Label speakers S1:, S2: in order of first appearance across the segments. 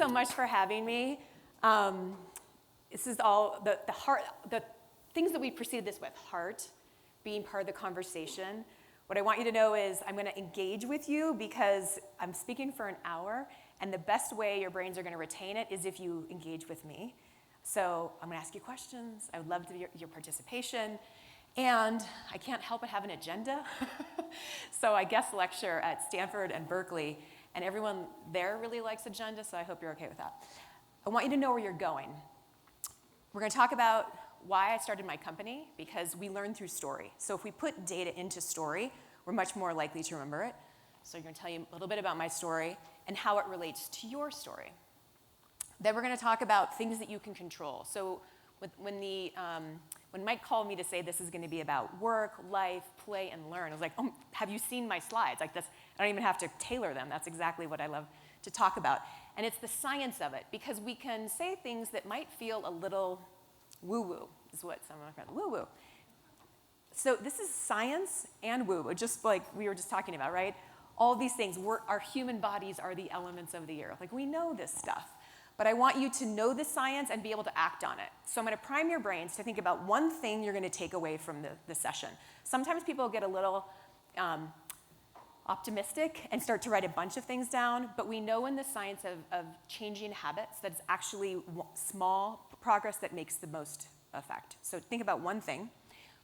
S1: so much for having me. This is all the heart, the things that we preceded this with, heart, being part of the conversation. What I want you to know is I'm going to engage with you because I'm speaking for an hour, and the best way your brains are going to retain it is if you engage with me. So I'm going to ask you questions. I would love your participation. And I can't help but have an agenda. So I guest lecture at Stanford and Berkeley, and everyone there really likes agenda, so I hope you're okay with that. I want you to know where you're going. We're going to talk about why I started my company, because we learn through story. So if we put data into story, we're much more likely to remember it. So I'm going to tell you a little bit about my story and how it relates to your story. Then we're going to talk about things that you can control. So when Mike called me to say this is going to be about work, life, play, and learn, I was like, oh, have you seen my slides? Like this, I don't even have to tailor them. That's exactly what I love to talk about. And it's the science of it, because we can say things that might feel a little woo-woo, is what some of my friends, woo-woo. So this is science and woo-woo, just like we were just talking about, right? All these things, our human bodies are the elements of the earth. Like, we know this stuff. But I want you to know the science and be able to act on it. So I'm going to prime your brains to think about one thing you're going to take away from the session. Sometimes people get a little optimistic and start to write a bunch of things down, but we know in the science of changing habits that it's actually small progress that makes the most effect. So think about one thing.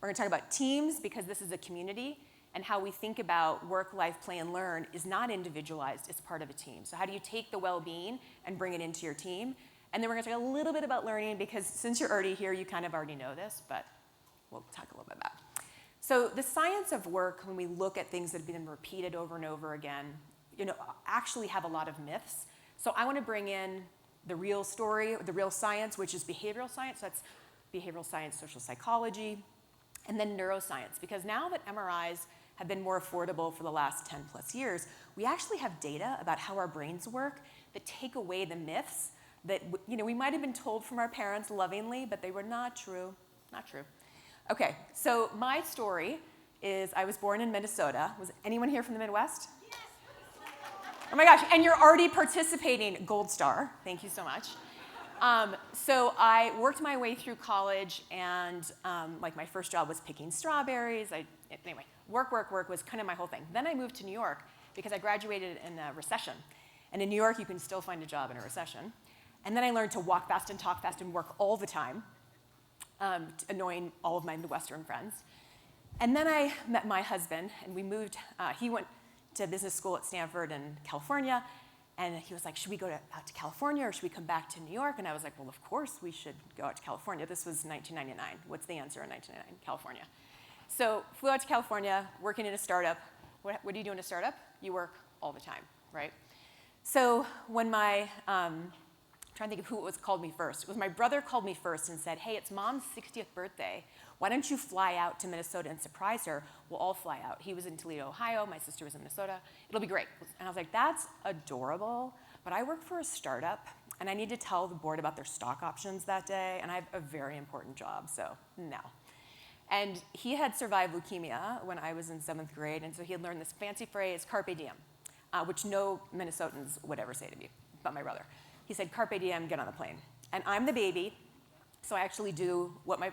S1: We're going to talk about teams, because this is a community, and how we think about work, life, play, and learn is not individualized, it's part of a team. So how do you take the well-being and bring it into your team? And then we're going to talk a little bit about learning, because since you're already here, you kind of already know this, but we'll talk a little bit about it. So the science of work, when we look at things that have been repeated over and over again, actually have a lot of myths. So I want to bring in the real story, the real science, which is behavioral science. So that's behavioral science, social psychology, and then neuroscience. Because now that MRIs have been more affordable for the last 10 plus years, we actually have data about how our brains work that take away the myths that we might have been told from our parents lovingly, but they were not true. Not true. Okay, so my story is I was born in Minnesota. Was anyone here from the Midwest? Yes. Oh my gosh, and you're already participating. Gold star. Thank you so much. So I worked my way through college, and my first job was picking strawberries. Anyway, work was kind of my whole thing. Then I moved to New York because I graduated in a recession. And in New York, you can still find a job in a recession. And then I learned to walk fast and talk fast and work all the time, annoying all of my Midwestern friends. And then I met my husband, and we moved. He went to business school at Stanford in California. And he was like, should we go out to California, or should we come back to New York? And I was like, well, of course we should go out to California. This was 1999. What's the answer in 1999? California. So flew out to California, working in a startup. What do you do in a startup? You work all the time, right? So when I'm trying to think of who called me first. It was my brother called me first and said, hey, it's Mom's 60th birthday. Why don't you fly out to Minnesota and surprise her? We'll all fly out. He was in Toledo, Ohio. My sister was in Minnesota. It'll be great. And I was like, that's adorable, but I work for a startup, and I need to tell the board about their stock options that day, and I have a very important job, so no. And he had survived leukemia when I was in 7th grade, and so he had learned this fancy phrase, carpe diem, which no Minnesotans would ever say to me, but my brother. He said, carpe diem, get on the plane. And I'm the baby, so I actually do what my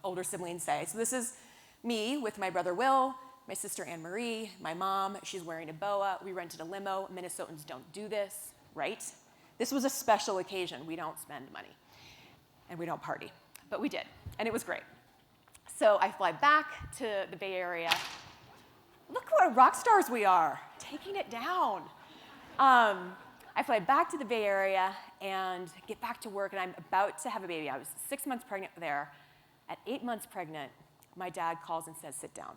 S1: older siblings say. So this is me with my brother Will, my sister Anne Marie, my mom. She's wearing a boa. We rented a limo. Minnesotans don't do this, right? This was a special occasion. We don't spend money, and we don't party, but we did, and it was great. So I fly back to the Bay Area. Look what rock stars we are, taking it down. I fly back to the Bay Area and get back to work, and I'm about to have a baby. I was 6 months pregnant there. At 8 months pregnant, my dad calls and says, sit down.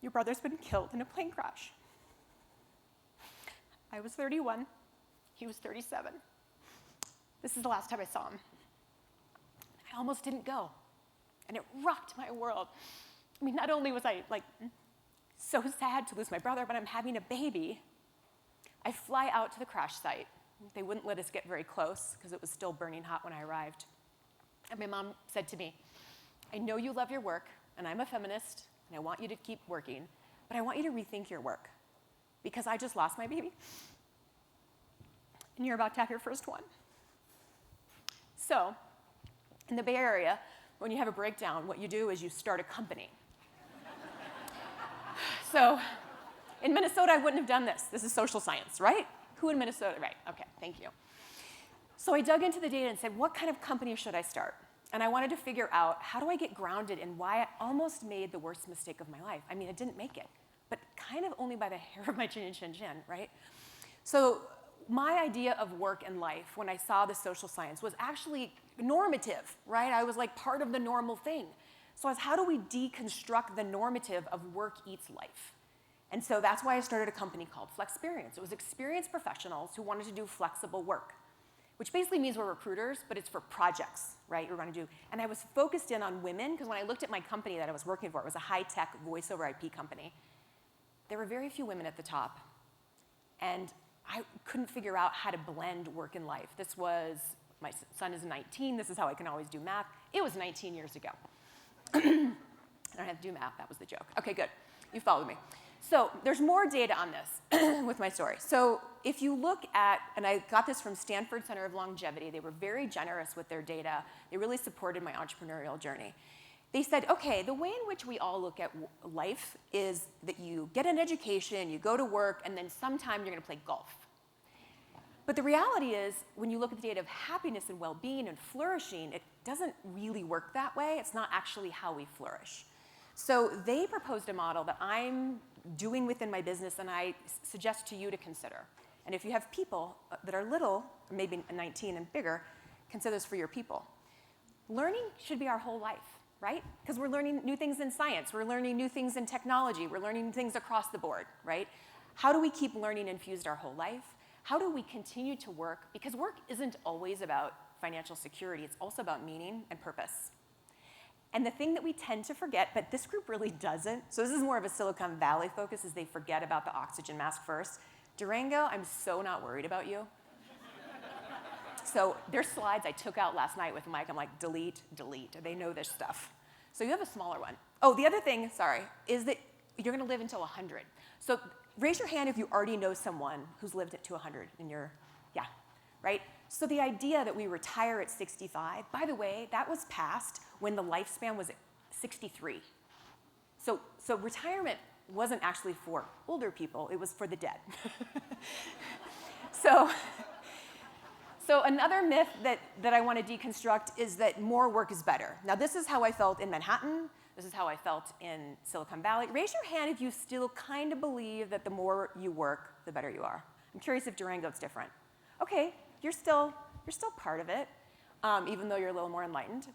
S1: Your brother's been killed in a plane crash. I was 31. He was 37. This is the last time I saw him. I almost didn't go, and it rocked my world. I mean, not only was I so sad to lose my brother, but I'm having a baby. I fly out to the crash site. They wouldn't let us get very close because it was still burning hot when I arrived. And my mom said to me, I know you love your work, and I'm a feminist, and I want you to keep working, but I want you to rethink your work. because I just lost my baby. And you're about to have your first one. So, in the Bay Area, when you have a breakdown, what you do is you start a company. So, in Minnesota, I wouldn't have done this. This is social science, right? Who in Minnesota? Right, okay, thank you. So I dug into the data and said, what kind of company should I start? And I wanted to figure out, how do I get grounded in why I almost made the worst mistake of my life? I mean, I didn't make it, but kind of only by the hair of my chin, right? So my idea of work and life, when I saw the social science, was actually normative, right? I was like part of the normal thing. So I was, how do we deconstruct the normative of work eats life? And so that's why I started a company called Flexperience. It was experienced professionals who wanted to do flexible work, which basically means we're recruiters, but it's for projects, right? We're going to do. And I was focused in on women, because when I looked at my company that I was working for, it was a high-tech voice-over IP company. There were very few women at the top. And I couldn't figure out how to blend work and life. This was, my son is 19. This is how I can always do math. It was 19 years ago. I don't have to do math. That was the joke. OK, good. You followed me. So there's more data on this with my story. So if you look at, and I got this from Stanford Center of Longevity. They were very generous with their data. They really supported my entrepreneurial journey. They said, OK, the way in which we all look at life is that you get an education, you go to work, and then sometime you're going to play golf. But the reality is, when you look at the data of happiness and well-being and flourishing, it doesn't really work that way. It's not actually how we flourish. So they proposed a model that I'm doing within my business, and I suggest to you to consider. And if you have people that are little, maybe 19 and bigger, consider this for your people. Learning should be our whole life, right? Because we're learning new things in science. We're learning new things in technology. We're learning things across the board, right? How do we keep learning infused our whole life? How do we continue to work? Because work isn't always about financial security. It's also about meaning and purpose. And the thing that we tend to forget, but this group really doesn't, so this is more of a Silicon Valley focus, is they forget about the oxygen mask first. Durango, I'm so not worried about you. So there's slides I took out last night with Mike. I'm like, delete, delete. They know this stuff. So you have a smaller one. Oh, the other thing, sorry, is that you're going to live until 100. So raise your hand if you already know someone who's lived to 100 in your, yeah, right? So the idea that we retire at 65, by the way, that was passed when the lifespan was at 63. So retirement wasn't actually for older people, it was for the dead. So another myth that I want to deconstruct is that more work is better. Now, this is how I felt in Manhattan. This is how I felt in Silicon Valley. Raise your hand if you still kind of believe that the more you work, the better you are. I'm curious if Durango's different. OK, you're still part of it, even though you're a little more enlightened.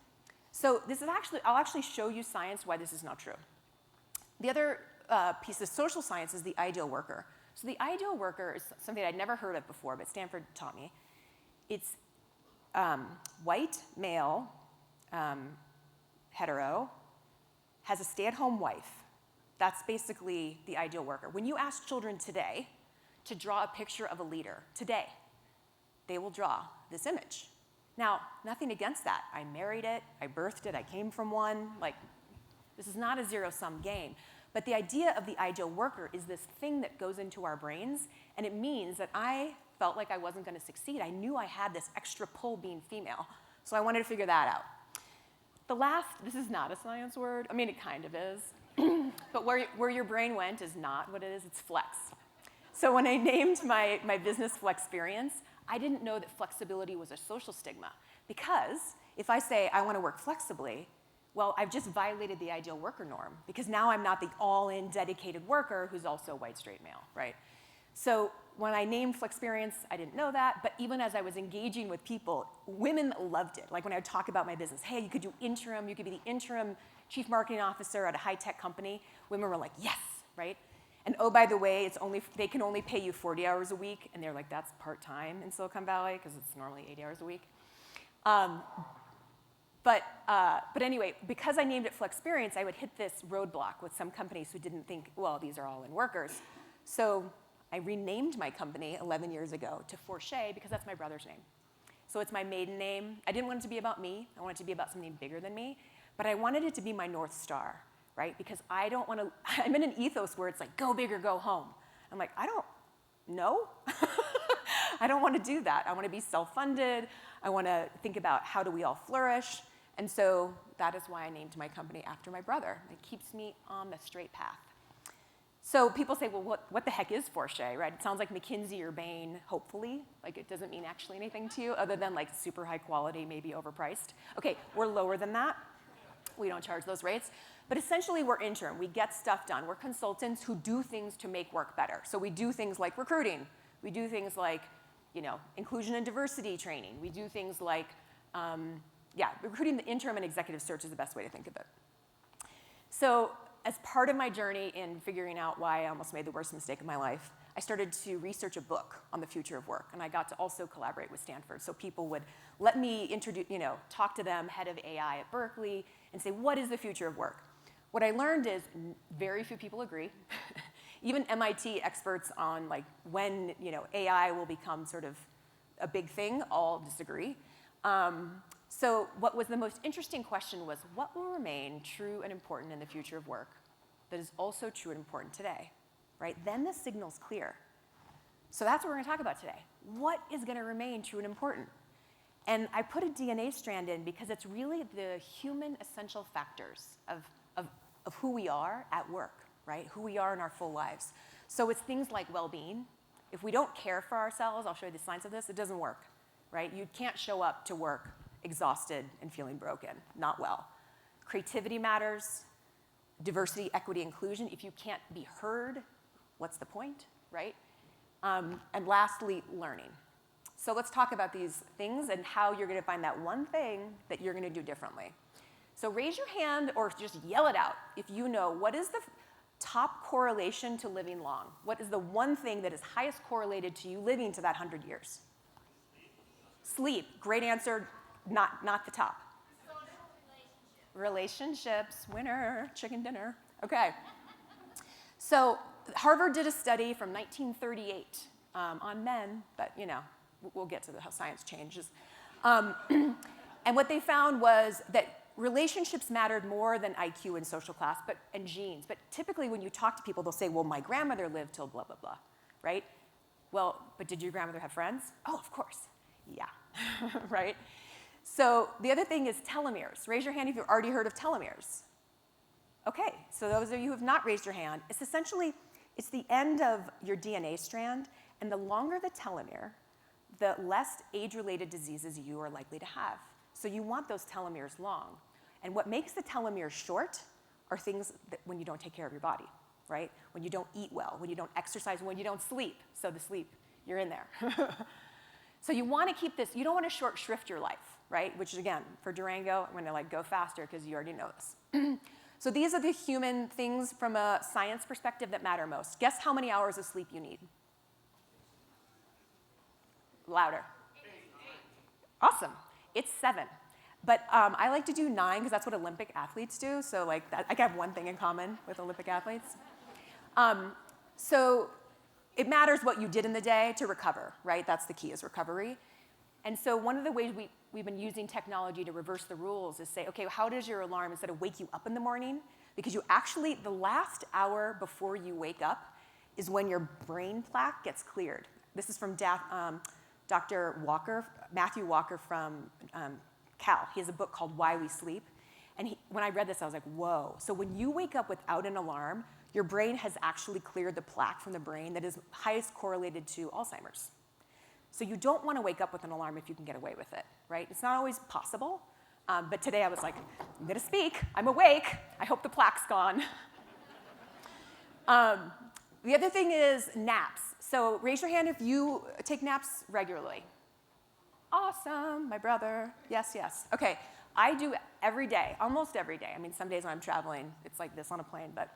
S1: So this is I'll actually show you science why this is not true. The other piece of social science is the ideal worker. So the ideal worker is something I'd never heard of before, but Stanford taught me. It's white, male, hetero, has a stay-at-home wife. That's basically the ideal worker. When you ask children today to draw a picture of a leader, today, they will draw this image. Now, nothing against that. I married it, I birthed it, I came from one. Like, this is not a zero-sum game. But the idea of the ideal worker is this thing that goes into our brains, and it means that I felt like I wasn't going to succeed. I knew I had this extra pull being female, so I wanted to figure that out. The last, this is not a science word. I mean, it kind of is. But where your brain went is not what it is. It's flex. So when I named my business Flexperience, I didn't know that flexibility was a social stigma. Because if I say I want to work flexibly, well, I've just violated the ideal worker norm. Because now I'm not the all-in dedicated worker who's also a white, straight male, right? So when I named Flexperience, I didn't know that. But even as I was engaging with people, women loved it. Like when I would talk about my business, hey, you could do interim. You could be the interim chief marketing officer at a high-tech company. Women were like, yes, right? And oh, by the way, they can only pay you 40 hours a week. And they're like, that's part-time in Silicon Valley, because it's normally 80 hours a week. But anyway, because I named it Flexperience, I would hit this roadblock with some companies who didn't think, well, these are all-in workers. So I renamed my company 11 years ago to Forche because that's my brother's name. So it's my maiden name. I didn't want it to be about me. I wanted it to be about something bigger than me. But I wanted it to be my North Star, right? Because I don't want to, I'm in an ethos where it's like, go big or go home. I'm like, I don't know. I don't want to do that. I want to be self-funded. I want to think about how do we all flourish. And so that is why I named my company after my brother. It keeps me on the straight path. So people say, well, what the heck is Forche, right? It sounds like McKinsey or Bain, hopefully. Like it doesn't mean actually anything to you other than like super high quality, maybe overpriced. Okay, we're lower than that. We don't charge those rates. But essentially we're interim. We get stuff done. We're consultants who do things to make work better. So we do things like recruiting. We do things like, inclusion and diversity training. We do things like, recruiting, the interim and executive search is the best way to think of it. So as part of my journey in figuring out why I almost made the worst mistake of my life, I started to research a book on the future of work, and I got to also collaborate with Stanford. So people would let me talk to them, head of AI at Berkeley, and say, what is the future of work? What I learned is very few people agree. Even MIT experts on like when AI will become sort of a big thing all disagree. So what was the most interesting question was, what will remain true and important in the future of work that is also true and important today, right? Then the signal's clear. So that's what we're going to talk about today. What is going to remain true and important? And I put a DNA strand in because it's really the human essential factors of who we are at work, right? Who we are in our full lives. So it's things like well-being. If we don't care for ourselves, I'll show you the science of this, it doesn't work, right? You can't show up to work exhausted and feeling broken, not well. Creativity matters, diversity, equity, inclusion. If you can't be heard, what's the point, right? And lastly, learning. So let's talk about these things and how you're going to find that one thing that you're going to do differently. So raise your hand or just yell it out if you know what is the top correlation to living long. What is the one thing that is highest correlated to you living to that 100 years? Sleep. Great answer. Not the top. Relationships. Winner. Chicken dinner. Okay. So Harvard did a study from 1938 on men, but we'll get to how science changes. And what they found was that relationships mattered more than IQ and social class and genes. But typically when you talk to people, they'll say, well, my grandmother lived till blah, blah, blah, right? Well, but did your grandmother have friends? Oh, of course. Yeah, right? So the other thing is telomeres. Raise your hand if you've already heard of telomeres. Okay, so those of you who have not raised your hand, it's the end of your DNA strand, and the longer the telomere, the less age-related diseases you are likely to have. So you want those telomeres long. And what makes the telomeres short are things that when you don't take care of your body, right? When you don't eat well, when you don't exercise, when you don't sleep. So the sleep, you're in there. So you want to keep this, you don't want to short shrift your life, right? Which is, again, for Durango, I'm going to go faster because you already know this. So these are the human things from a science perspective that matter most. Guess how many hours of sleep you need? Louder.
S2: 8.
S1: Awesome. It's 7. But I like to do 9 because that's what Olympic athletes do. So I have one thing in common with Olympic athletes. So it matters what you did in the day to recover, right? That's the key, is recovery. And so one of the ways we've been using technology to reverse the rules is say, okay, how does your alarm, instead of wake you up in the morning, because the last hour before you wake up is when your brain plaque gets cleared. This is from Dr. Walker, Matthew Walker from Cal. He has a book called Why We Sleep. And when I read this, I was like, whoa. So when you wake up without an alarm, your brain has actually cleared the plaque from the brain that is highest correlated to Alzheimer's. So you don't want to wake up with an alarm if you can get away with it, right? It's not always possible. But today I was like, I'm going to speak. I'm awake. I hope the plaque's gone. The other thing is naps. So raise your hand if you take naps regularly. Awesome, my brother. Yes, yes. Okay, I do every day, almost every day. I mean, some days when I'm traveling, it's like this on a plane. But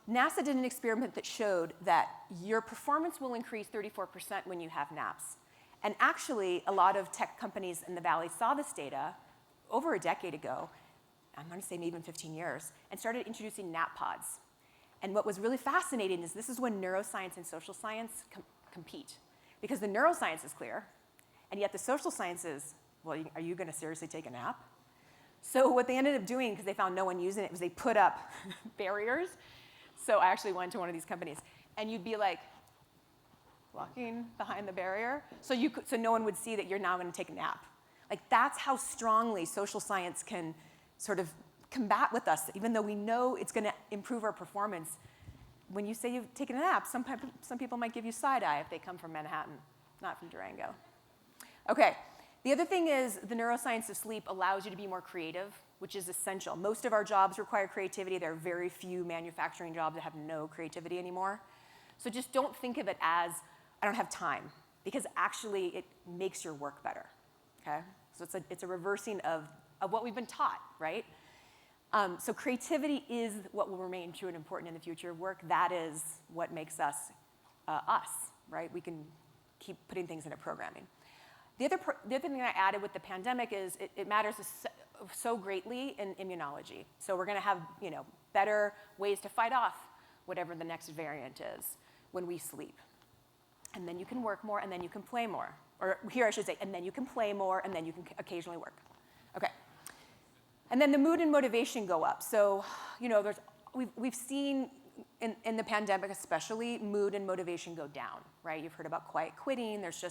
S1: NASA did an experiment that showed that your performance will increase 34% when you have naps. And actually, a lot of tech companies in the Valley saw this data over a decade ago, I'm going to say maybe even 15 years, and started introducing nap pods. And what was really fascinating is this is when neuroscience and social science compete. Because the neuroscience is clear, and yet the social sciences, well, are you going to seriously take a nap? So what they ended up doing, because they found no one using it, was they put up barriers. So I actually went to one of these companies. and you'd be like walking behind the barrier, so no one would see that you're now going to take a nap. Like, that's how strongly social science can sort of combat with us, even though we know it's going to improve our performance. When you say you've taken a nap, some people might give you side eye if they come from Manhattan, not from Durango. Okay, the other thing is the neuroscience of sleep allows you to be more creative, which is essential. Most of our jobs require creativity. There are very few manufacturing jobs that have no creativity anymore. So just don't think of it as, I don't have time, because actually it makes your work better, okay? So it's a reversing of what we've been taught, right? So creativity is what will remain true and important in the future of work. That is what makes us us, right? We can keep putting things into programming. The other thing I added with the pandemic is it matters so greatly in immunology. So we're going to have better ways to fight off whatever the next variant is when we sleep. And then you can work more, and then you can play more. Or here I should say, and then you can play more, and then you can occasionally work. Okay. And then the mood and motivation go up. So, we've seen in the pandemic especially, mood and motivation go down, right? You've heard about quiet quitting. There's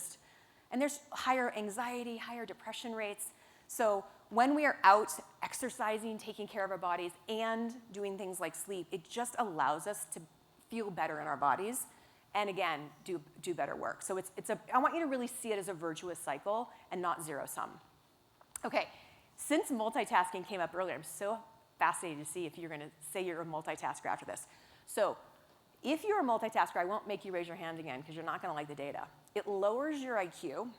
S1: higher anxiety, higher depression rates. So when we are out exercising, taking care of our bodies, and doing things like sleep, it just allows us to feel better in our bodies, and again, do better work. So I want you to really see it as a virtuous cycle and not zero sum. Okay. Since multitasking came up earlier, I'm so fascinated to see if you're going to say you're a multitasker after this. So if you're a multitasker, I won't make you raise your hand again because you're not going to like the data. It lowers your IQ,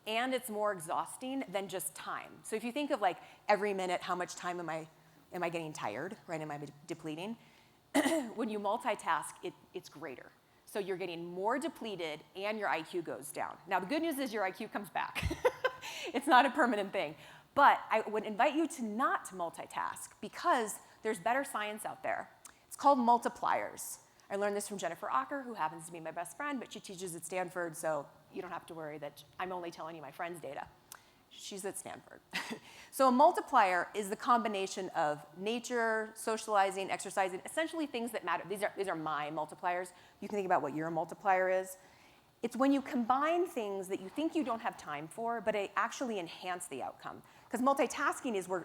S1: and it's more exhausting than just time. So if you think of like every minute, how much time am I getting tired, right? Am I depleting? When you multitask, it's greater. So you're getting more depleted, and your IQ goes down. Now, the good news is your IQ comes back. It's not a permanent thing. But I would invite you to not multitask because there's better science out there. It's called multipliers. I learned this from Jennifer Acker, who happens to be my best friend, but she teaches at Stanford, so you don't have to worry that I'm only telling you my friend's data. She's at Stanford. So a multiplier is the combination of nature, socializing, exercising, essentially things that matter. These are my multipliers. You can think about what your multiplier is. It's when you combine things that you think you don't have time for, but they actually enhance the outcome. Because multitasking is we're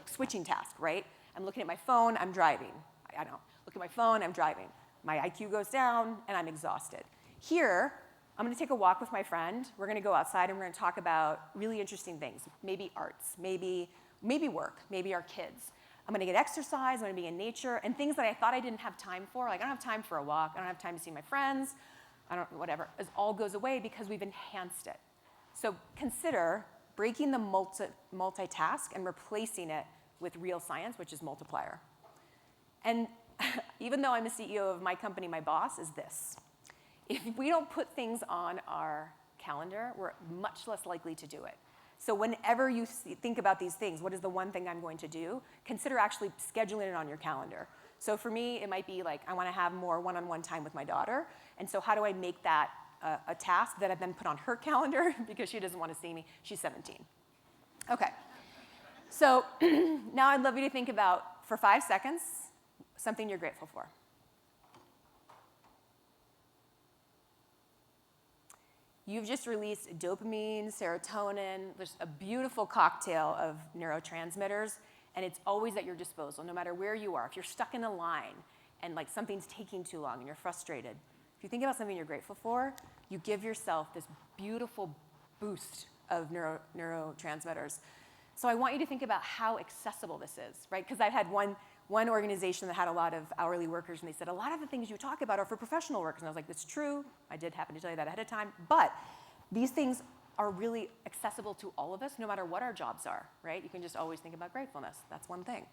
S1: switching tasks, right? I'm looking at my phone, I'm driving. I don't look at my phone, I'm driving. My IQ goes down, and I'm exhausted. Here, I'm going to take a walk with my friend. We're going to go outside, and we're going to talk about really interesting things. Maybe arts, maybe work, maybe our kids. I'm going to get exercise, I'm going to be in nature, and things that I thought I didn't have time for. Like, I don't have time for a walk, I don't have time to see my friends, whatever. It all goes away because we've enhanced it. So consider breaking the multitask and replacing it with real science, which is multiplier. And even though I'm a CEO of my company, my boss is this. If we don't put things on our calendar, we're much less likely to do it. So whenever you think about these things, what is the one thing I'm going to do? Consider actually scheduling it on your calendar. So for me, it might be like, I want to have more one-on-one time with my daughter. And so how do I make that a task that I've then put on her calendar because she doesn't want to see me? She's 17. Okay. So now I'd love you to think about, for 5 seconds, something you're grateful for. You've just released dopamine, serotonin. There's a beautiful cocktail of neurotransmitters, and it's always at your disposal, no matter where you are. If you're stuck in a line and like something's taking too long and you're frustrated, if you think about something you're grateful for, you give yourself this beautiful boost of neurotransmitters. So I want you to think about how accessible this is, right? Because I've had one organization that had a lot of hourly workers, and they said, a lot of the things you talk about are for professional workers. And I was like, that's true. I did happen to tell you that ahead of time. But these things are really accessible to all of us, no matter what our jobs are, right? You can just always think about gratefulness. That's one thing.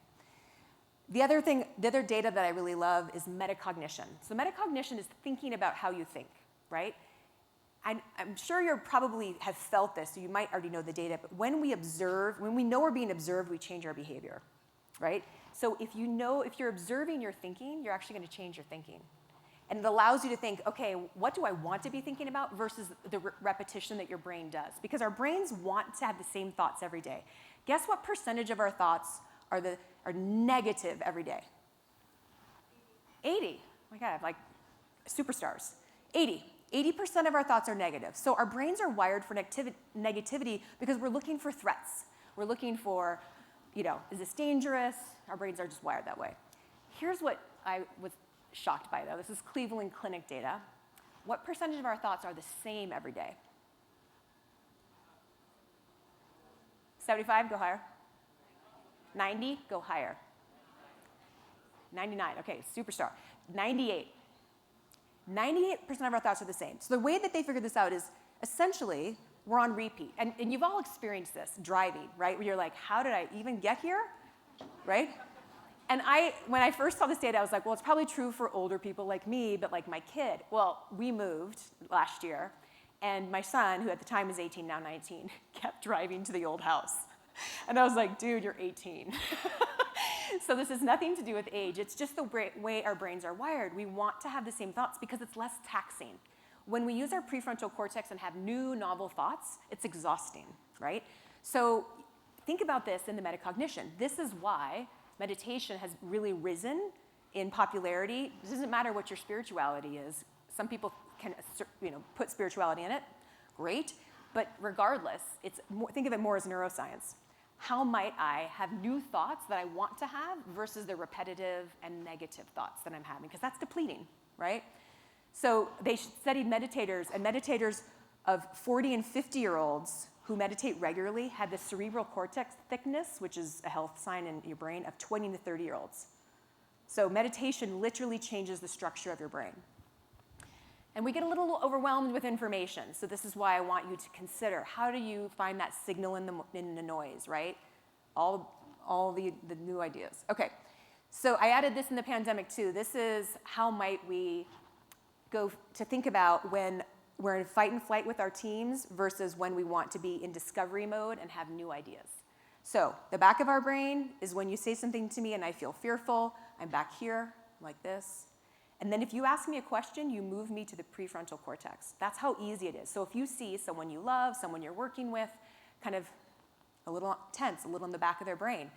S1: The other data that I really love is metacognition. So metacognition is thinking about how you think, right? I'm sure you probably have felt this, so you might already know the data, but when we know we're being observed, we change our behavior, right? So if you're observing your thinking, you're actually going to change your thinking. And it allows you to think, okay, what do I want to be thinking about versus the repetition that your brain does? Because our brains want to have the same thoughts every day. Guess what percentage of our thoughts are negative every day? 80. Oh my God, superstars. 80% of our thoughts are negative. So our brains are wired for negativity because we're looking for threats. We're looking for, is this dangerous? Our brains are just wired that way. Here's what I was shocked by, though. This is Cleveland Clinic data. What percentage of our thoughts are the same every day? 75, go higher. 90, go higher. 99, okay, superstar. 98. 98% of our thoughts are the same. So the way that they figured this out is essentially we're on repeat. And you've all experienced this, driving, right? Where you're like, how did I even get here, right? And when I first saw this data, I was like, well, it's probably true for older people like me, but like my kid. Well, we moved last year, and my son, who at the time was 18, now 19, kept driving to the old house. And I was like, dude, you're 18. So this has nothing to do with age. It's just the way our brains are wired. We want to have the same thoughts because it's less taxing. When we use our prefrontal cortex and have new, novel thoughts, it's exhausting, right? So think about this in the metacognition. This is why meditation has really risen in popularity. It doesn't matter what your spirituality is. Some people can put spirituality in it. Great. But regardless, think of it more as neuroscience. How might I have new thoughts that I want to have versus the repetitive and negative thoughts that I'm having? Because that's depleting, right? So they studied meditators, and meditators of 40 and 50-year-olds who meditate regularly had the cerebral cortex thickness, which is a health sign in your brain, of 20 to 30-year-olds. So meditation literally changes the structure of your brain. And we get a little overwhelmed with information. So this is why I want you to consider, how do you find that signal in the noise, right? All the new ideas. Okay, so I added this in the pandemic too. This is how might we go to think about when we're in fight and flight with our teams versus when we want to be in discovery mode and have new ideas. So the back of our brain is when you say something to me and I feel fearful. I'm back here like this. And then if you ask me a question, you move me to the prefrontal cortex. That's how easy it is. So if you see someone you love, someone you're working with, kind of a little tense, a little in the back of their brain,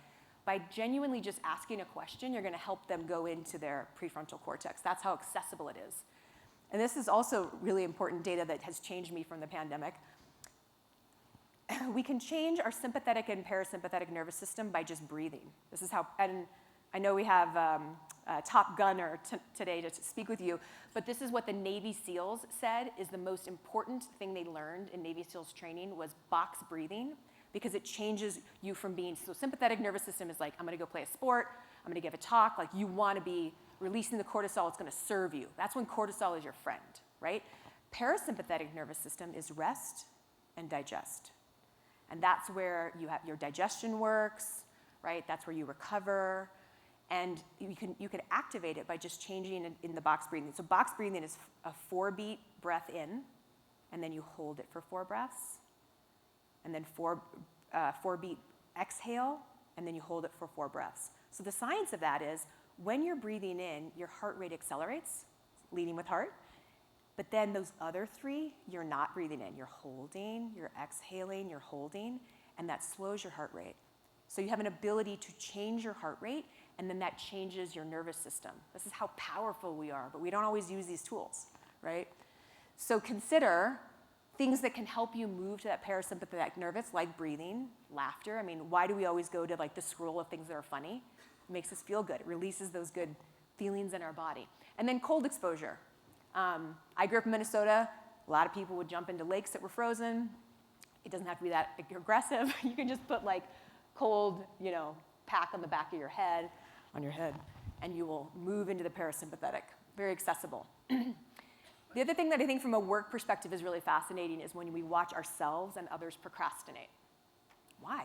S1: by genuinely just asking a question, you're going to help them go into their prefrontal cortex. That's how accessible it is. And this is also really important data that has changed me from the pandemic. We can change our sympathetic and parasympathetic nervous system by just breathing. This is how, and I know we have Top Gunner today to speak with you, but this is what the Navy SEALs said is the most important thing they learned in Navy SEALs training was box breathing, because it changes you from being, so sympathetic nervous system is like, I'm gonna go play a sport, I'm gonna give a talk, like you wanna be releasing the cortisol, it's gonna serve you. That's when cortisol is your friend, right? Parasympathetic nervous system is rest and digest. And that's where your digestion works, right? That's where you recover. And you can activate it by just changing in the box breathing. So box breathing is a 4-beat breath in, and then you hold it for 4 breaths, and then 4-beat exhale, and then you hold it for 4 breaths. So the science of that is when you're breathing in, your heart rate accelerates, leading with heart, but then those other 3, you're not breathing in. You're holding, you're exhaling, you're holding, and that slows your heart rate. So you have an ability to change your heart rate, and then that changes your nervous system. This is how powerful we are, but we don't always use these tools, right? So consider things that can help you move to that parasympathetic nervous, like breathing, laughter. I mean, why do we always go to like the scroll of things that are funny? It makes us feel good. It releases those good feelings in our body. And then cold exposure. I grew up in Minnesota. A lot of people would jump into lakes that were frozen. It doesn't have to be that aggressive. You can just put like cold, pack on the back of your head, on your head, and you will move into the parasympathetic. Very accessible. The other thing that I think from a work perspective is really fascinating is when we watch ourselves and others procrastinate. Why?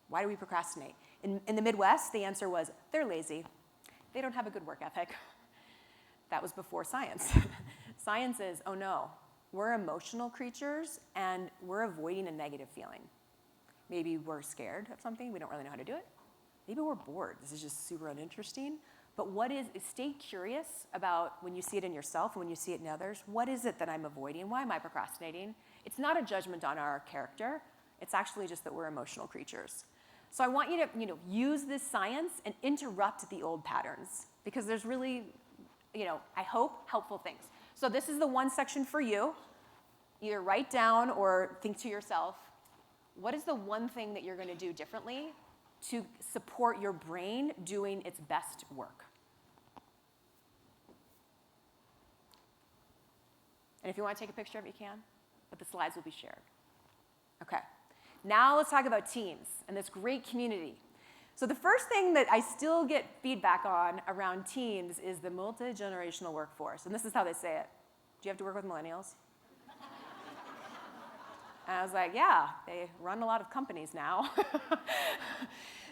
S1: Why do we procrastinate? In the Midwest, the answer was they're lazy. They don't have a good work ethic. That was before science. Science is, oh no, we're emotional creatures and we're avoiding a negative feeling. Maybe we're scared of something, we don't really know how to do it. Maybe we're bored, this is just super uninteresting. But stay curious about when you see it in yourself and when you see it in others, what is it that I'm avoiding? Why am I procrastinating? It's not a judgment on our character, it's actually just that we're emotional creatures. So I want you to use this science and interrupt the old patterns because there's really, I hope, helpful things. So this is the one section for you. Either write down or think to yourself, what is the one thing that you're going to do differently to support your brain doing its best work? And if you want to take a picture of it, you can, but the slides will be shared. Okay, now let's talk about teams and this great community. So the first thing that I still get feedback on around teams is the multi-generational workforce, and this is how they say it. Do you have to work with millennials? And I was like, yeah, they run a lot of companies now.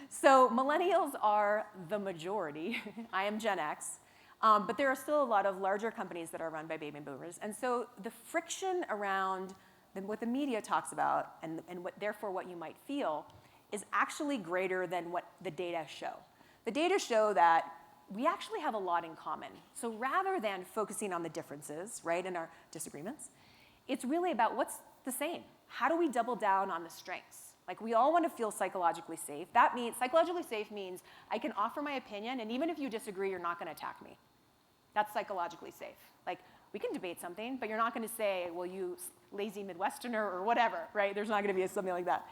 S1: So millennials are the majority. I am Gen X. But there are still a lot of larger companies that are run by baby boomers. And so the friction around what the media talks about and therefore what you might feel is actually greater than what the data show. The data show that we actually have a lot in common. So rather than focusing on the differences, right, and our disagreements, it's really about what's the same. How do we double down on the strengths? Like, we all want to feel psychologically safe. That means, psychologically safe means I can offer my opinion, and even if you disagree, you're not going to attack me. That's psychologically safe. Like, we can debate something, but you're not going to say, well, you lazy Midwesterner or whatever, right? There's not going to be something like that.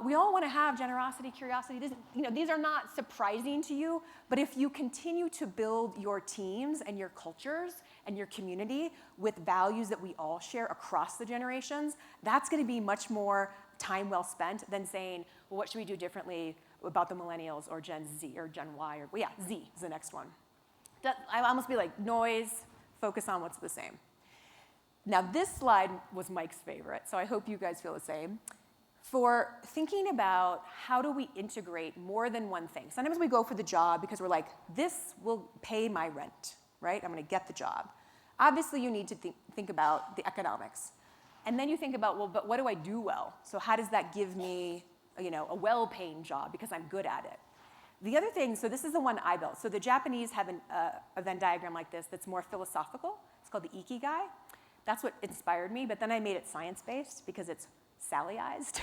S1: We all want to have generosity, curiosity. These are not surprising to you, but if you continue to build your teams and your cultures and your community with values that we all share across the generations, that's going to be much more time well spent than saying, well, what should we do differently about the millennials or Gen Z or Gen Y? Or, well, yeah, Z is the next one. I almost be like, noise, focus on what's the same. Now, this slide was Mike's favorite, so I hope you guys feel the same. For thinking about how do we integrate more than one thing. Sometimes we go for the job because we're like, this will pay my rent, right? I'm going to get the job. Obviously, you need to think about the economics. And then you think about, well, but what do I do well? So how does that give me, a well-paying job because I'm good at it? The other thing, so this is the one I built. So the Japanese have a Venn diagram like this that's more philosophical. It's called the Ikigai. That's what inspired me, but then I made it science-based because it's Sallyized.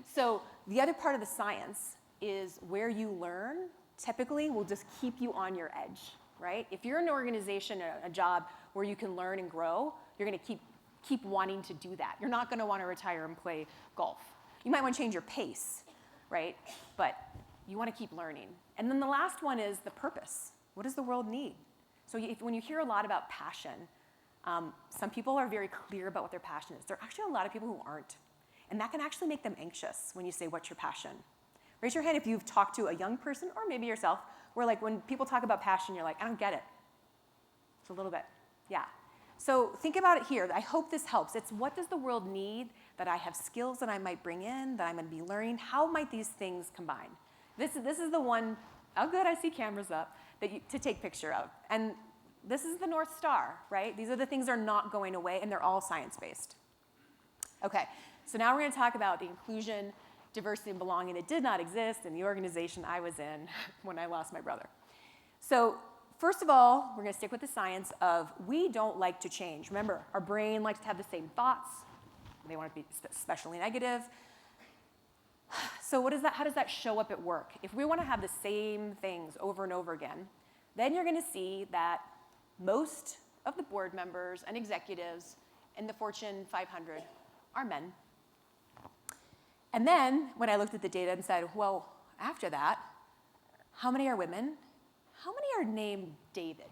S1: So the other part of the science is where you learn typically will just keep you on your edge, right? If you're in an organization, a job where you can learn and grow, you're going to keep wanting to do that. You're not going to want to retire and play golf. You might want to change your pace, right? But you want to keep learning. And then the last one is the purpose. What does the world need? So when you hear a lot about passion, some people are very clear about what their passion is. There are actually a lot of people who aren't. And that can actually make them anxious when you say, what's your passion? Raise your hand if you've talked to a young person, or maybe yourself, where like when people talk about passion, you're like, I don't get it. It's a little bit, yeah. So think about it here. I hope this helps. It's what does the world need that I have skills that I might bring in, that I'm going to be learning? How might these things combine? This is the one, oh good, I see cameras up, to take picture of. And this is the North Star, right? These are the things that are not going away, and they're all science-based. Okay, so now we're going to talk about the inclusion, diversity, and belonging that did not exist in the organization I was in when I lost my brother. So first of all, we're going to stick with the science of we don't like to change. Remember, our brain likes to have the same thoughts. They want to be especially negative. So how does that show up at work? If we want to have the same things over and over again, then you're going to see that most of the board members and executives in the Fortune 500 are men. And then when I looked at the data and said, well, after that, how many are women? How many are named David?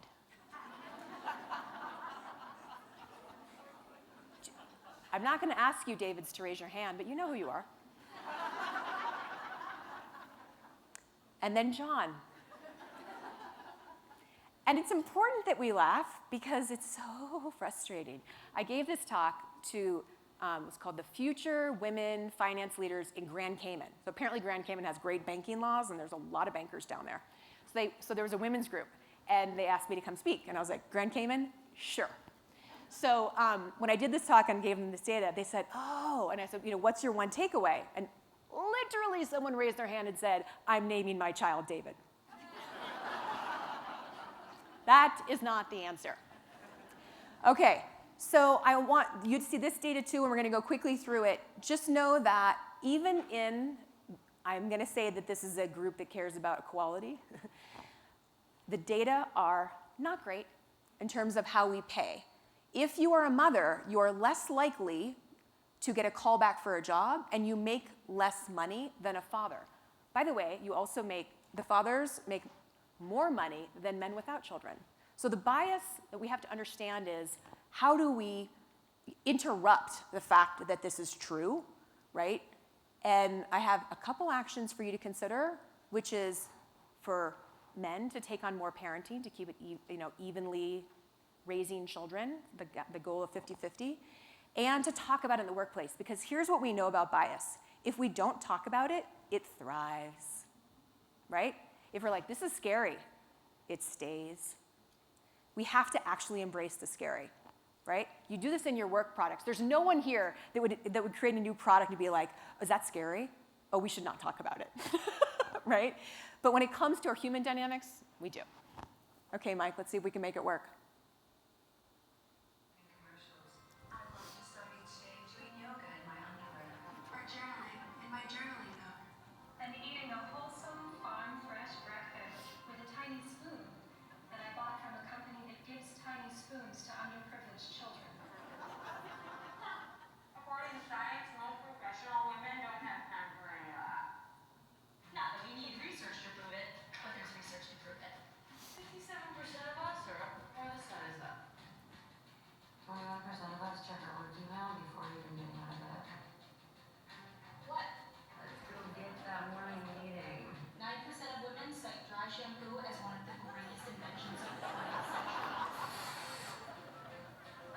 S1: I'm not going to ask you, Davids, to raise your hand, but you know who you are. And then John. And it's important that we laugh because it's so frustrating. I gave this talk to, it's called the Future Women Finance Leaders in Grand Cayman. So apparently Grand Cayman has great banking laws, and there's a lot of bankers down there. So there was a women's group, and they asked me to come speak. And I was like, Grand Cayman? Sure. So when I did this talk and gave them this data, they said, oh, and I said, what's your one takeaway? And literally someone raised their hand and said, I'm naming my child David. That is not the answer. Okay, so I want you to see this data too, and we're going to go quickly through it. Just know that even I'm going to say that this is a group that cares about equality. The data are not great. in terms of how we pay. If you are a mother, you are less likely to get a call back for a job, and you make less money than a father. By the way, the fathers make more money than men without children. So the bias that we have to understand is, how do we interrupt the fact that this is true, right? And I have a couple actions for you to consider, which is for men to take on more parenting, to keep it evenly raising children, the goal of 50-50, and to talk about it in the workplace. Because here's what we know about bias. If we don't talk about it, it thrives, right? If we're like, this is scary, it stays. We have to actually embrace the scary, right? You do this in your work products. There's no one here that would create a new product and be like, is that scary? Oh, we should not talk about it, right? But when it comes to our human dynamics, we do. Okay, Mike, let's see if we can make it work.
S2: I love to start each day doing yoga in my underwear, or journaling in my journaling nook,
S3: and eating a wholesome, farm-fresh breakfast with a tiny spoon that I bought from a company that gives tiny spoons to underprivileged children.
S4: According to science, most professional women don't have time for any of that.
S5: Not that we need research to prove it, but there's research to prove it.
S4: 57% of us are the sun is up. 21% of us check our work email before even getting out of bed.
S5: What?
S4: Let's go get that morning meeting.
S5: 9% of women cite dry shampoo as one of the greatest inventions of the 20th century.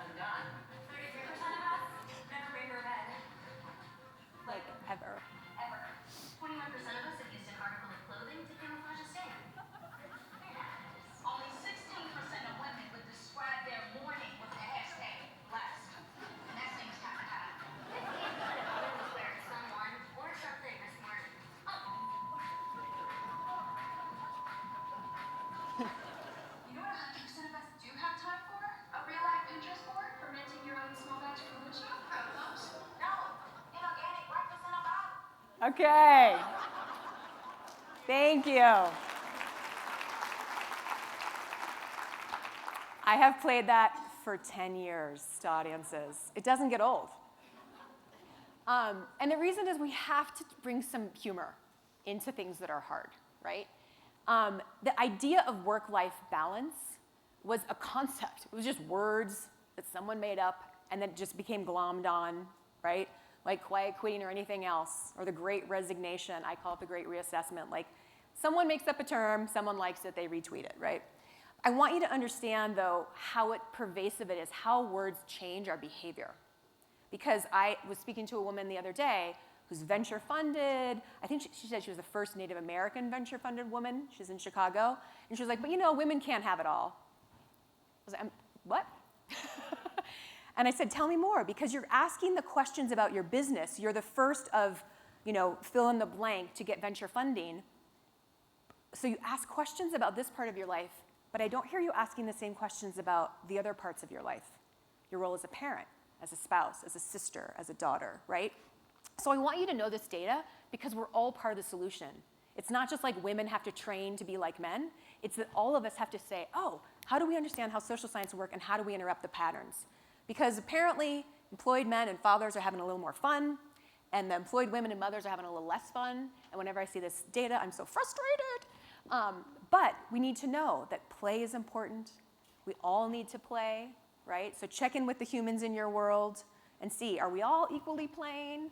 S4: I'm done.
S2: 33% of us never break our bed,
S1: Like, ever.
S2: ever. 21% of us have used an article of clothing to camouflage a stain.
S3: Only 16% of women would describe their morning with the hashtag blessed.
S2: And that seems kind of high. 58% of women was wearing someone or something this morning.
S3: You know what 100% of us do have time for? A real-life Pinterest board? Fermenting your own small batch kombucha?
S2: No, an organic breakfast in a bottle.
S1: Okay. Thank you. I have played that for 10 years to audiences. It doesn't get old. And the reason is we have to bring some humor into things that are hard, right? The idea of work-life balance was a concept. It was just words that someone made up and then just became glommed on, right? Like quiet quitting or anything else, or the great resignation. I call it the great reassessment. Like, someone makes up a term, someone likes it, they retweet it, right? I want you to understand, though, how pervasive it is, how words change our behavior. Because I was speaking to a woman the other day who's venture funded. I think she said she was the first Native American venture funded woman. She's in Chicago. And she was like, but women can't have it all. I was like, what? And I said, tell me more, because you're asking the questions about your business. You're the first of, fill in the blank to get venture funding. So you ask questions about this part of your life, but I don't hear you asking the same questions about the other parts of your life. Your role as a parent, as a spouse, as a sister, as a daughter, right? So I want you to know this data because we're all part of the solution. It's not just like women have to train to be like men. It's that all of us have to say, oh, how do we understand how social science work and how do we interrupt the patterns? Because apparently employed men and fathers are having a little more fun, and the employed women and mothers are having a little less fun. And whenever I see this data, I'm so frustrated. But we need to know that play is important. We all need to play, right? So check in with the humans in your world and see, are we all equally playing?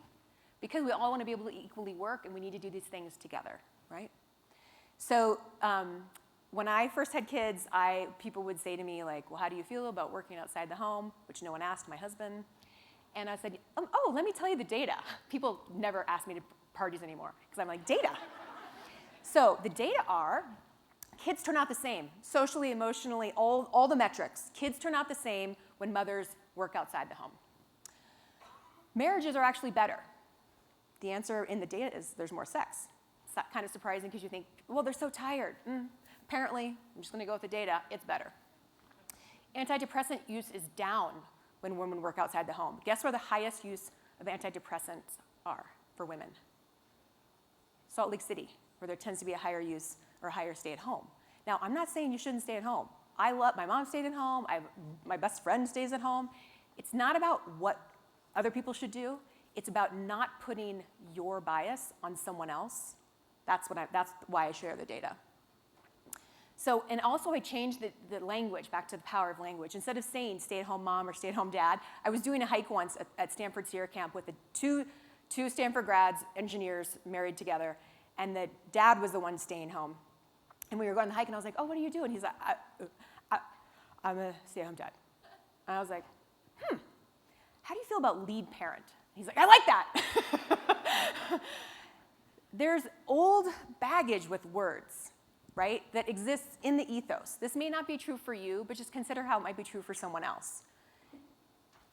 S1: Because we all want to be able to equally work, and we need to do these things together, right? So when I first had kids, people would say to me, like, well, how do you feel about working outside the home? Which no one asked my husband. And I said, oh, let me tell you the data. People never ask me to parties anymore, because I'm like, data. So the data are, kids turn out the same, socially, emotionally, all the metrics. Kids turn out the same when mothers work outside the home. Marriages are actually better. The answer in the data is there's more sex. It's not kind of surprising because you think, well, they're so tired. Apparently, I'm just going to go with the data, it's better. Antidepressant use is down when women work outside the home. Guess where the highest use of antidepressants are for women? Salt Lake City, where there tends to be a higher use or a higher stay at home. Now, I'm not saying you shouldn't stay at home. my mom stayed at home, my best friend stays at home. It's not about what other people should do. It's about not putting your bias on someone else. That's why I share the data. So, and also I changed the language back to the power of language. Instead of saying stay-at-home mom or stay-at-home dad, I was doing a hike once at Stanford Sierra Camp with the two Stanford grads, engineers, married together, and the dad was the one staying home. And we were going on the hike, and I was like, oh, what are you doing? He's like, I'm a stay-at-home dad. And I was like, how do you feel about lead parent? He's like, I like that. There's old baggage with words, right, that exists in the ethos. This may not be true for you, but just consider how it might be true for someone else.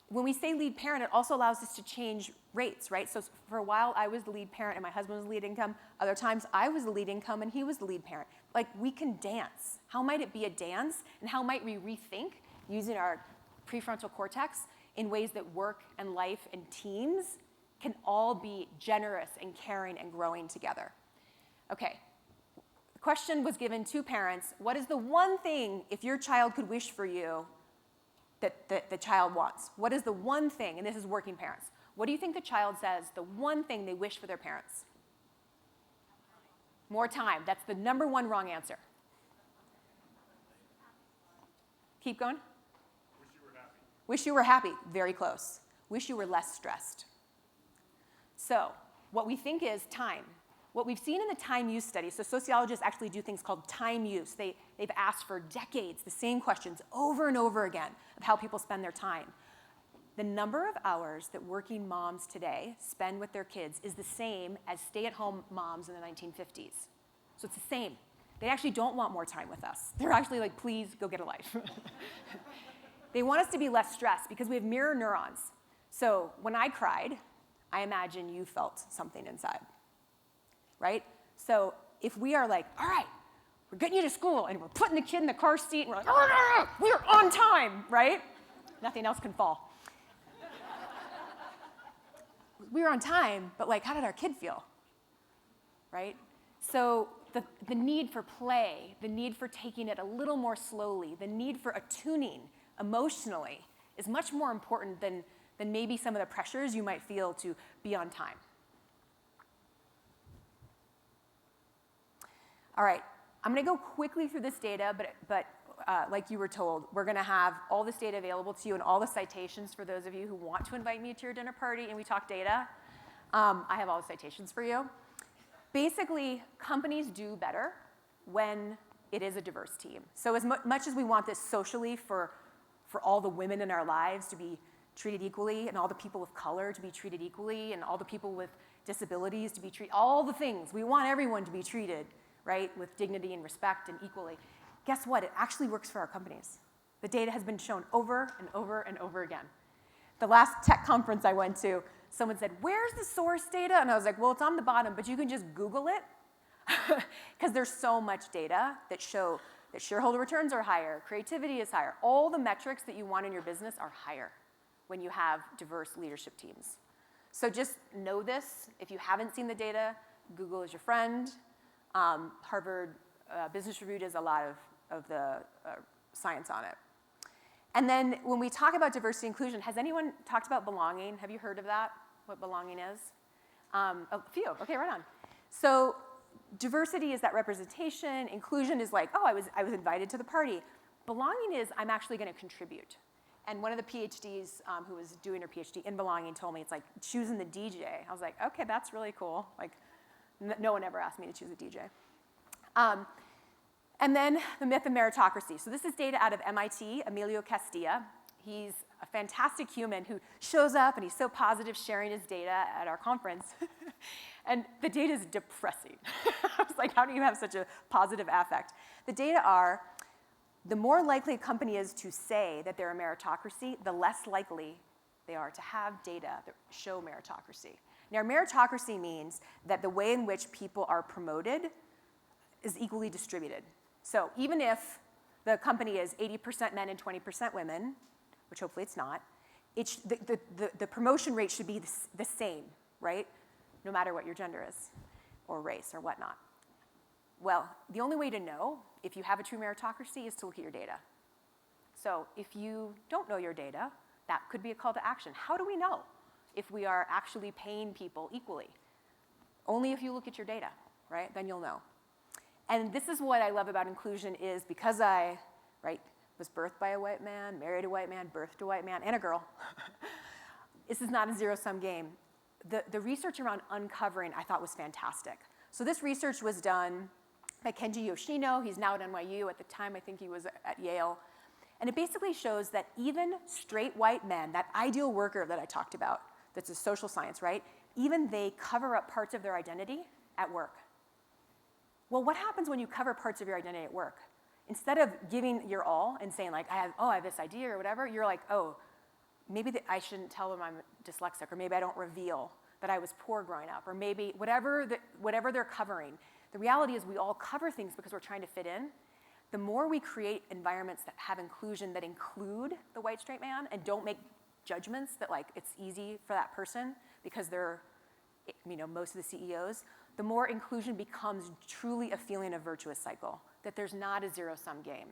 S1: When we say lead parent, it also allows us to change rates, right? So for a while, I was the lead parent and my husband was the lead income. Other times, I was the lead income and he was the lead parent. Like, we can dance. How might it be a dance? And how might we rethink using our prefrontal cortex in ways that work and life and teams can all be generous and caring and growing together? Okay, the question was given to parents, what is the one thing, if your child could wish for you, that the child wants? What is the one thing, and this is working parents, what do you think the child says, the one thing they wish for their parents? More time. That's the number one wrong answer. Keep going.
S6: Wish you were happy.
S1: Wish you were happy. Very close. Wish you were less stressed. So what we think is time. What we've seen in the time use study, so sociologists actually do things called time use. They've asked for decades the same questions over and over again of how people spend their time. The number of hours that working moms today spend with their kids is the same as stay-at-home moms in the 1950s. So it's the same. They actually don't want more time with us. They're actually like, please go get a life. They want us to be less stressed because we have mirror neurons. So when I cried, I imagine you felt something inside, right? So if we are like, all right, we're getting you to school and we're putting the kid in the car seat and we're like, we're on time, right? Nothing else can fall. We were on time, but like, how did our kid feel, right? So the need for play, the need for taking it a little more slowly, the need for attuning emotionally is much more important than maybe some of the pressures you might feel to be on time. All right, I'm gonna go quickly through this data, but like you were told, we're gonna have all this data available to you and all the citations for those of you who want to invite me to your dinner party and we talk data. I have all the citations for you. Basically, companies do better when it is a diverse team. So as much as we want this socially for all the women in our lives to be treated equally and all the people of color to be treated equally and all the people with disabilities to be treated, all the things, we want everyone to be treated, right, with dignity and respect and equally. Guess what? It actually works for our companies. The data has been shown over and over and over again. The last tech conference I went to, someone said, where's the source data? And I was like, well, it's on the bottom, but you can just Google it. Because there's so much data that show that shareholder returns are higher, creativity is higher. All the metrics that you want in your business are higher when you have diverse leadership teams. So just know this. If you haven't seen the data, Google is your friend. Harvard Business Review does a lot of the science on it. And then when we talk about diversity and inclusion, has anyone talked about belonging? Have you heard of that, what belonging is? A few, okay, right on. So diversity is that representation. Inclusion is like, oh, I was invited to the party. Belonging is, I'm actually gonna contribute. And one of the PhDs who was doing her PhD in belonging told me it's like choosing the DJ. I was like, okay, that's really cool. Like, no one ever asked me to choose a DJ. And then the myth of meritocracy. So this is data out of MIT, Emilio Castilla. He's a fantastic human who shows up and he's so positive sharing his data at our conference. And the data is depressing. I was like, how do you have such a positive affect? The data are, the more likely a company is to say that they're a meritocracy, the less likely they are to have data that show meritocracy. Now, meritocracy means that the way in which people are promoted is equally distributed. So even if the company is 80% men and 20% women, which hopefully it's not, the promotion rate should be the same, right? No matter what your gender is, or race, or whatnot. Well, the only way to know if you have a true meritocracy is to look at your data. So if you don't know your data, that could be a call to action. How do we know if we are actually paying people equally? Only if you look at your data, right? Then you'll know. And this is what I love about inclusion is because I, right, was birthed by a white man, married a white man, birthed a white man, and a girl. This is not a zero-sum game. The research around uncovering I thought was fantastic. So this research was done by Kenji Yoshino. He's now at NYU. At the time, I think he was at Yale. And it basically shows that even straight white men, that ideal worker that I talked about, that's a social science, right? Even they cover up parts of their identity at work. Well, what happens when you cover parts of your identity at work? Instead of giving your all and saying like, I have this idea or whatever, you're like, oh, maybe I shouldn't tell them I'm dyslexic, or maybe I don't reveal that I was poor growing up, or maybe whatever they're covering. The reality is we all cover things because we're trying to fit in. The more we create environments that have inclusion, that include the white straight man, and don't make judgments that like it's easy for that person because they're, most of the CEOs, the more inclusion becomes truly a feeling of virtuous cycle, that there's not a zero-sum game,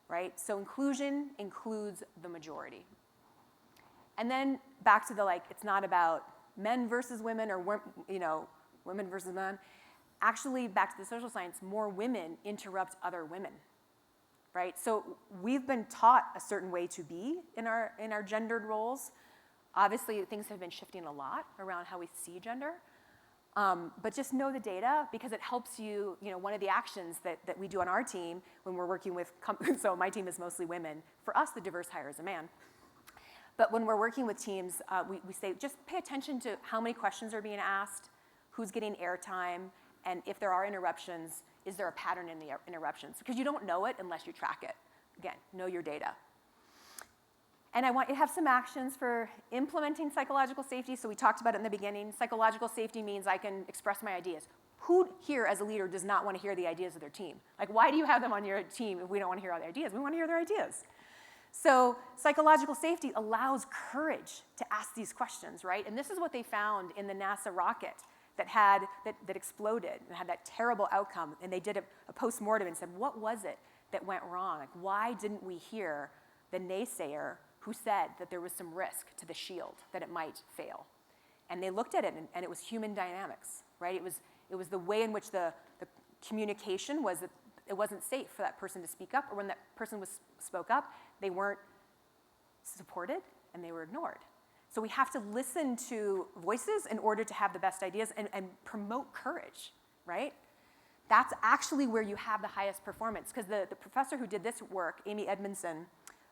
S1: right? So inclusion includes the majority. And then back to the it's not about men versus women or women versus men. Actually, back to the social science, more women interrupt other women, right? So we've been taught a certain way to be in our gendered roles. Obviously, things have been shifting a lot around how we see gender. But just know the data because it helps you, one of the actions that we do on our team when we're working with, so my team is mostly women. For us, the diverse hire is a man. But when we're working with teams, we say just pay attention to how many questions are being asked, who's getting airtime, and if there are interruptions, is there a pattern in the interruptions? Because you don't know it unless you track it. Again, know your data. And I want you to have some actions for implementing psychological safety. So we talked about it in the beginning. Psychological safety means I can express my ideas. Who here as a leader does not want to hear the ideas of their team? Like, why do you have them on your team if we don't want to hear all their ideas? We want to hear their ideas. So psychological safety allows courage to ask these questions, right? And this is what they found in the NASA rocket that exploded and had that terrible outcome. And they did a post-mortem and said, what was it that went wrong? Like, why didn't we hear the naysayer who said that there was some risk to the shield, that it might fail? And they looked at it, and it was human dynamics, right? It was the way in which the communication was that it wasn't safe for that person to speak up, or when that person spoke up, they weren't supported and they were ignored. So we have to listen to voices in order to have the best ideas and promote courage, right? That's actually where you have the highest performance, because the professor who did this work, Amy Edmondson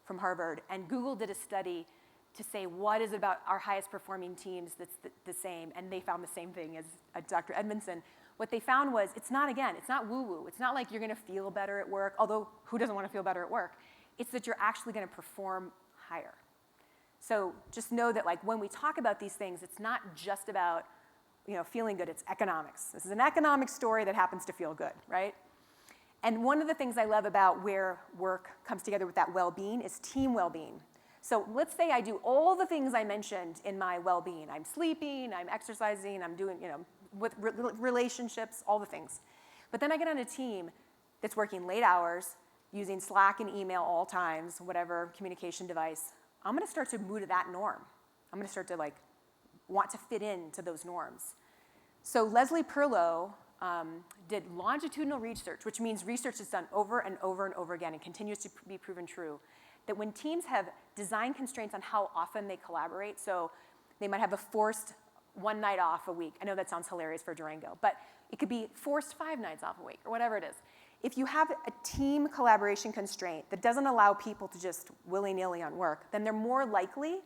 S1: from Harvard, and Google did a study to say what is about our highest performing teams that's the same, and they found the same thing as Dr. Edmondson. What they found was it's not woo-woo. It's not like you're going to feel better at work, although who doesn't want to feel better at work? It's that you're actually going to perform higher. So just know that when we talk about these things, it's not just about feeling good, it's economics. This is an economic story that happens to feel good, right? And one of the things I love about where work comes together with that well-being is team well-being. So let's say I do all the things I mentioned in my well-being. I'm sleeping, I'm exercising, I'm doing, with relationships, all the things. But then I get on a team that's working late hours, using Slack and email all times, whatever communication device. I'm going to start to move to that norm. I'm going to start to want to fit into those norms. So Leslie Perlow did longitudinal research, which means research is done over and over and over again and continues to be proven true, that when teams have design constraints on how often they collaborate, so they might have a forced one night off a week. I know that sounds hilarious for Durango, but it could be forced 5 nights off a week or whatever it is. If you have a team collaboration constraint that doesn't allow people to just willy-nilly on work, then they're more likely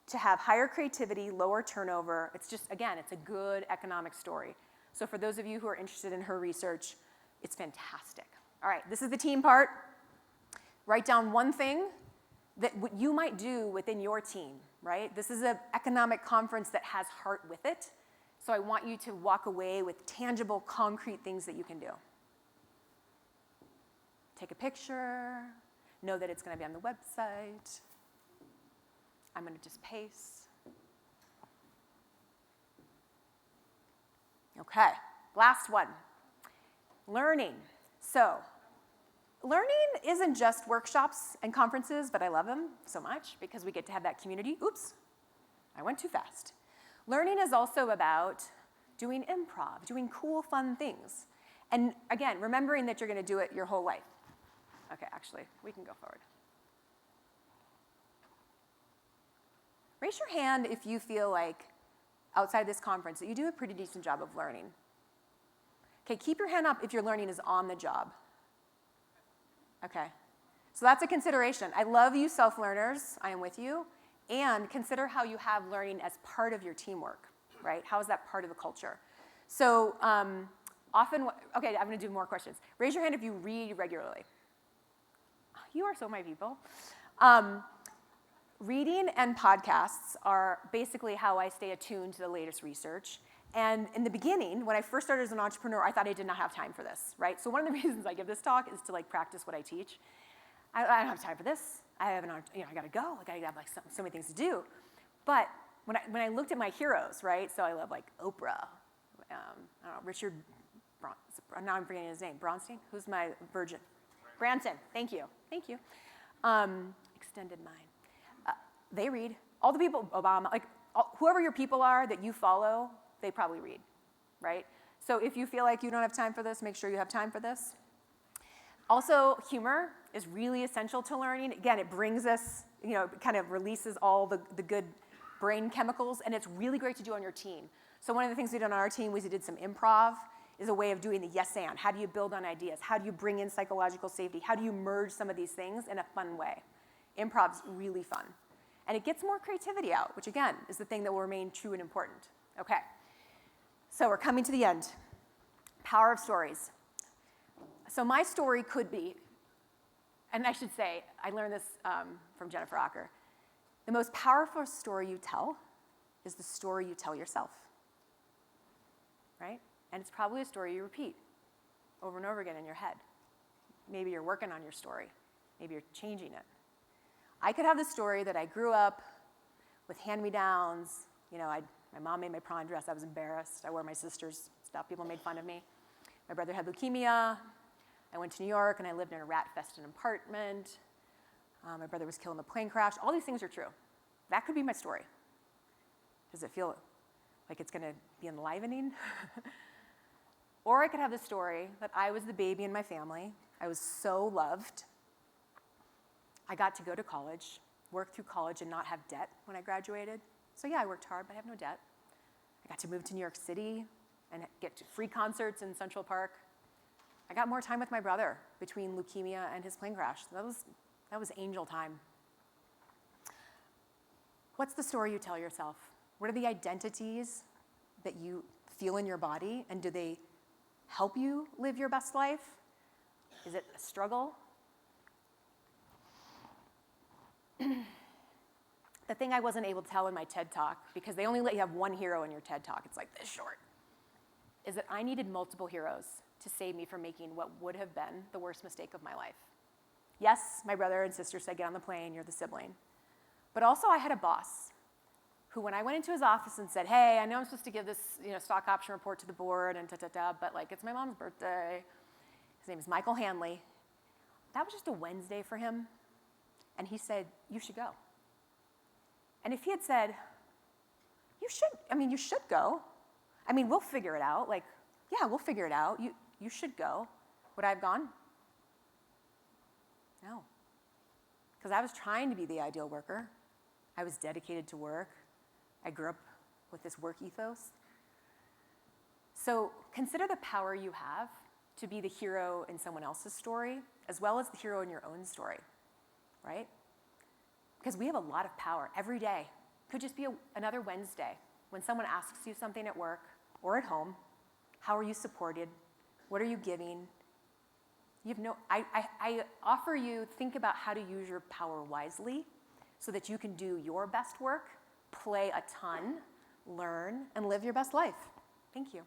S1: to have higher creativity, lower turnover. It's just, again, it's a good economic story. So for those of you who are interested in her research, it's fantastic. All right, this is the team part. Write down one thing that what you might do within your team, right? This is an economic conference that has heart with it. So I want you to walk away with tangible, concrete things that you can do. Take a picture, know that it's going to be on the website. I'm going to just paste. Okay, last one. Learning. So Learning isn't just workshops and conferences, but I love them so much because we get to have that community. Oops, I went too fast. Learning is also about doing improv, doing cool, fun things. And again, remembering that you're going to do it your whole life. Okay, actually, we can go forward. Raise your hand if you feel like, outside this conference, that you do a pretty decent job of learning. Okay, keep your hand up if your learning is on the job. Okay, so that's a consideration. I love you self-learners, I am with you, and consider how you have learning as part of your teamwork, right? How is that part of the culture? So often, okay, I'm gonna do more questions. Raise your hand if you read regularly. You are so my people. Reading and podcasts are basically how I stay attuned to the latest research. And in the beginning, when I first started as an entrepreneur, I thought I did not have time for this, right? So one of the reasons I give this talk is to like practice what I teach. I don't have time for this. I gotta go. I have like so many things to do. But when I looked at my heroes, right? So I love like Oprah, I don't know, Richard, now I'm forgetting his name, Bronstein? Who's my virgin? Branson, thank you. Extended mind. They read. All the people, Obama, like whoever your people are that you follow, they probably read, right? So if you feel like you don't have time for this, make sure you have time for this. Also, humor is really essential to learning. Again, it brings us, it kind of releases all the good brain chemicals, and it's really great to do on your team. So one of the things we did on our team was we did some improv, is a way of doing the yes and. How do you build on ideas? How do you bring in psychological safety? How do you merge some of these things in a fun way? Improv's really fun. And it gets more creativity out, which again, is the thing that will remain true and important. Okay, so we're coming to the end. Power of stories. So my story could be, and I should say, I learned this from Jennifer Acker. The most powerful story you tell is the story you tell yourself, right? And it's probably a story you repeat over and over again in your head. Maybe you're working on your story. Maybe you're changing it. I could have the story that I grew up with hand-me-downs. My mom made my prom dress. I was embarrassed. I wore my sister's stuff. People made fun of me. My brother had leukemia. I went to New York, and I lived in a rat-infested apartment. My brother was killed in a plane crash. All these things are true. That could be my story. Does it feel like it's going to be enlivening? Or I could have the story that I was the baby in my family. I was so loved. I got to go to college, work through college, and not have debt when I graduated. So yeah, I worked hard, but I have no debt. I got to move to New York City and get to free concerts in Central Park. I got more time with my brother between leukemia and his plane crash. That was angel time. What's the story you tell yourself? What are the identities that you feel in your body, and do they help you live your best life? Is it a struggle? The thing I wasn't able to tell in my TED Talk, because they only let you have one hero in your TED Talk, it's like this short, is that I needed multiple heroes to save me from making what would have been the worst mistake of my life. Yes, my brother and sister said, get on the plane, you're the sibling. But also I had a boss who, when I went into his office and said, hey, I know I'm supposed to give this stock option report to the board and but like it's my mom's birthday. His name is Michael Hanley. That was just a Wednesday for him. And he said, you should go. And if he had said, you should go. We'll figure it out. Like, yeah, we'll figure it out. You should go. Would I have gone? No. Because I was trying to be the ideal worker. I was dedicated to work. I grew up with this work ethos. So consider the power you have to be the hero in someone else's story, as well as the hero in your own story, right? Because we have a lot of power every day. Could just be another Wednesday when someone asks you something at work or at home. How are you supported? What are you giving? I offer you, think about how to use your power wisely so that you can do your best work, play a ton, learn, and live your best life. Thank you.